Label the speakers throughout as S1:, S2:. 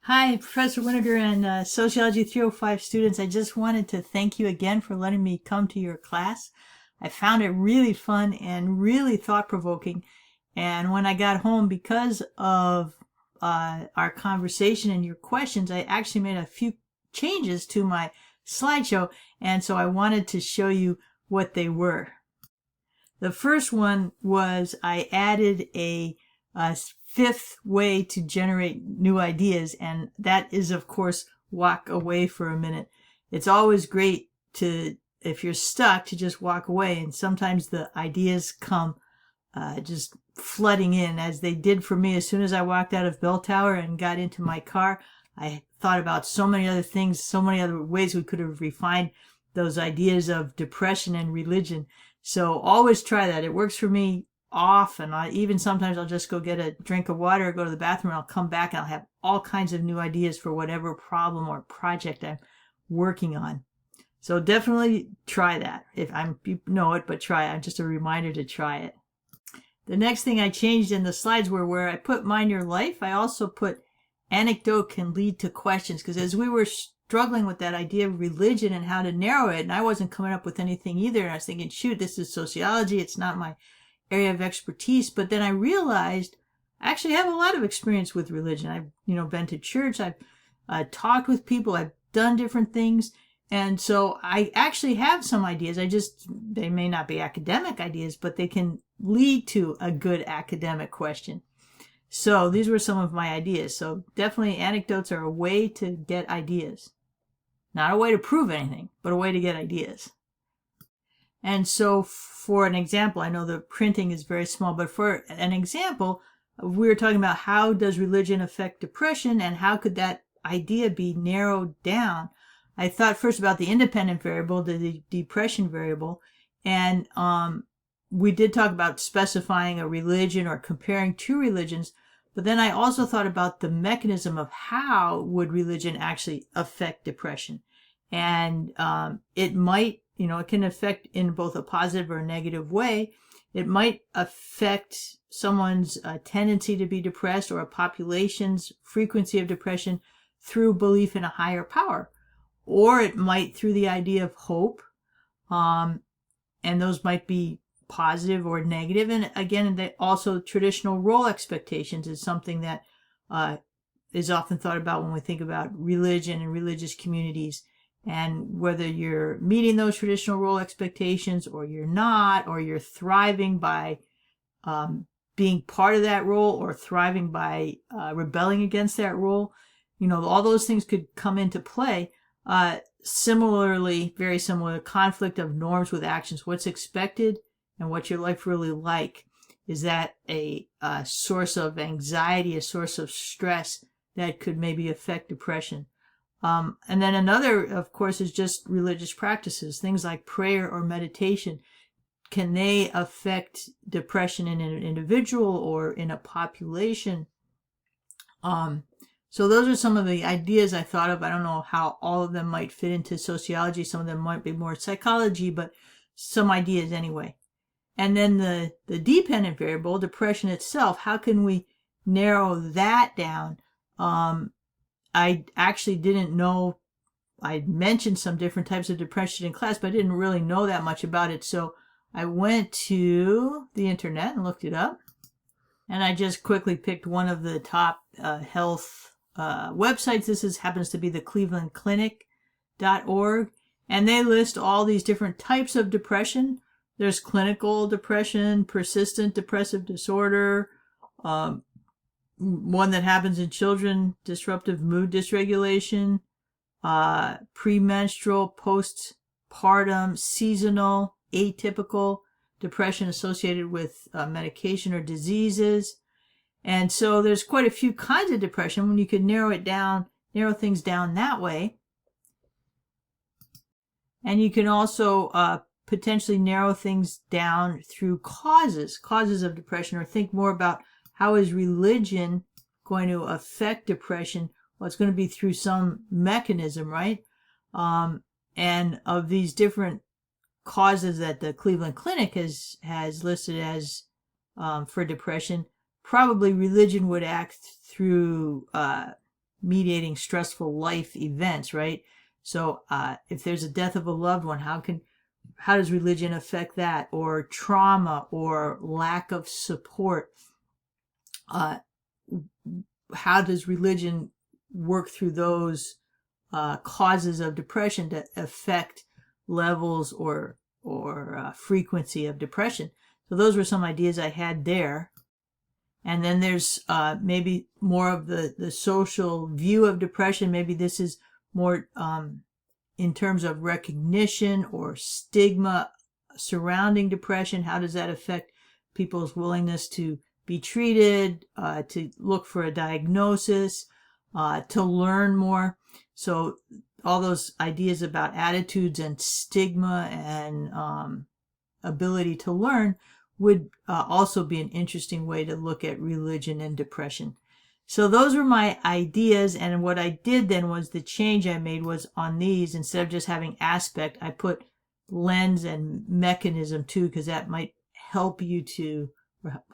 S1: Hi, Professor Winiger and Sociology 305 students. I just wanted to thank you again for letting me come to your class. I found it really fun and really thought-provoking. And when I got home, because of our conversation and your questions, I actually made a few changes to my slideshow. And so I wanted to show you what they were. The first one was I added a fifth way to generate new ideas, and that is, of course, walk away for a minute. It's always great to, if you're stuck, to just walk away, and sometimes the ideas come just flooding in, as they did for me. As soon as I walked out of Bell Tower and got into my car, I thought about so many other things, so many other ways we could have refined those ideas of depression and religion. So always try that. It works for me often. Even sometimes I'll just go get a drink of water or go to the bathroom, and I'll come back and I'll have all kinds of new ideas for whatever problem or project I'm working on. So definitely try that. You know it, but try it. Just a reminder to try it. The next thing I changed in the slides were where I put Mind Your Life, I also put anecdote can lead to questions, because as we were struggling with that idea of religion and how to narrow it, and I wasn't coming up with anything either, and I was thinking, shoot, this is sociology, it's not my area of expertise. But then I realized I actually have a lot of experience with religion. I've been to church, I've talked with people, I've done different things, and so I actually have some ideas. They may not be academic ideas, but they can lead to a good academic question. So these were some of my ideas. So definitely anecdotes are a way to get ideas. Not a way to prove anything, but a way to get ideas. And so for an example, I know the printing is very small, but for an example, we were talking about how does religion affect depression and how could that idea be narrowed down. I thought first about the independent variable, the depression variable, and we did talk about specifying a religion or comparing two religions, but then I also thought about the mechanism of how would religion actually affect depression. And it might, it can affect in both a positive or a negative way. It might affect someone's tendency to be depressed or a population's frequency of depression through belief in a higher power. Or it might through the idea of hope. And those might be positive or negative. And again, also traditional role expectations is something that is often thought about when we think about religion and religious communities, and whether you're meeting those traditional role expectations or you're not, or you're thriving by being part of that role or thriving by rebelling against that role. All those things could come into play. Similarly, very similar, conflict of norms with actions. What's expected and what your life really like. Is that a source of anxiety, a source of stress that could maybe affect depression? And then another, of course, is just religious practices, things like prayer or meditation. Can they affect depression in an individual or in a population? So those are some of the ideas I thought of. I don't know how all of them might fit into sociology. Some of them might be more psychology, but some ideas anyway. And then the dependent variable, depression itself, how can we narrow that down? I actually didn't know. I mentioned some different types of depression in class, but I didn't really know that much about it. So I went to the internet and looked it up. And I just quickly picked one of the top health websites. This happens to be the clevelandclinic.org. And they list all these different types of depression. There's clinical depression, persistent depressive disorder, one that happens in children, disruptive mood dysregulation, premenstrual, postpartum, seasonal, atypical depression associated with medication or diseases. And so there's quite a few kinds of depression when you could narrow things down that way. And you can also potentially narrow things down through causes of depression, or think more about how is religion going to affect depression. Well, it's going to be through some mechanism, right? And of these different causes that the Cleveland Clinic has listed as for depression, probably religion would act through mediating stressful life events, right? So if there's a death of a loved one, how does religion affect that? Or trauma or lack of support? How does religion work through those causes of depression to affect levels or frequency of depression? So those were some ideas I had there. And then there's maybe more of the social view of depression. Maybe this is more in terms of recognition or stigma surrounding depression. How does that affect people's willingness to be treated, to look for a diagnosis, to learn more? So all those ideas about attitudes and stigma and ability to learn would also be an interesting way to look at religion and depression. So those were my ideas, and what I did then was the change I made was on these, instead of just having aspect, I put lens and mechanism too, because that might help you to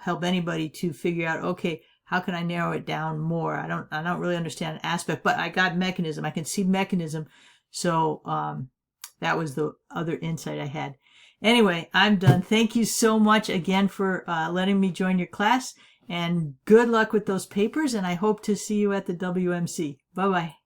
S1: help anybody to figure out, okay, how can I narrow it down more? I don't really understand aspect, but I got mechanism. I can see mechanism. So that was the other insight I had. Anyway, I'm done. Thank you so much again for letting me join your class, and good luck with those papers, and I hope to see you at the WMC. Bye-bye.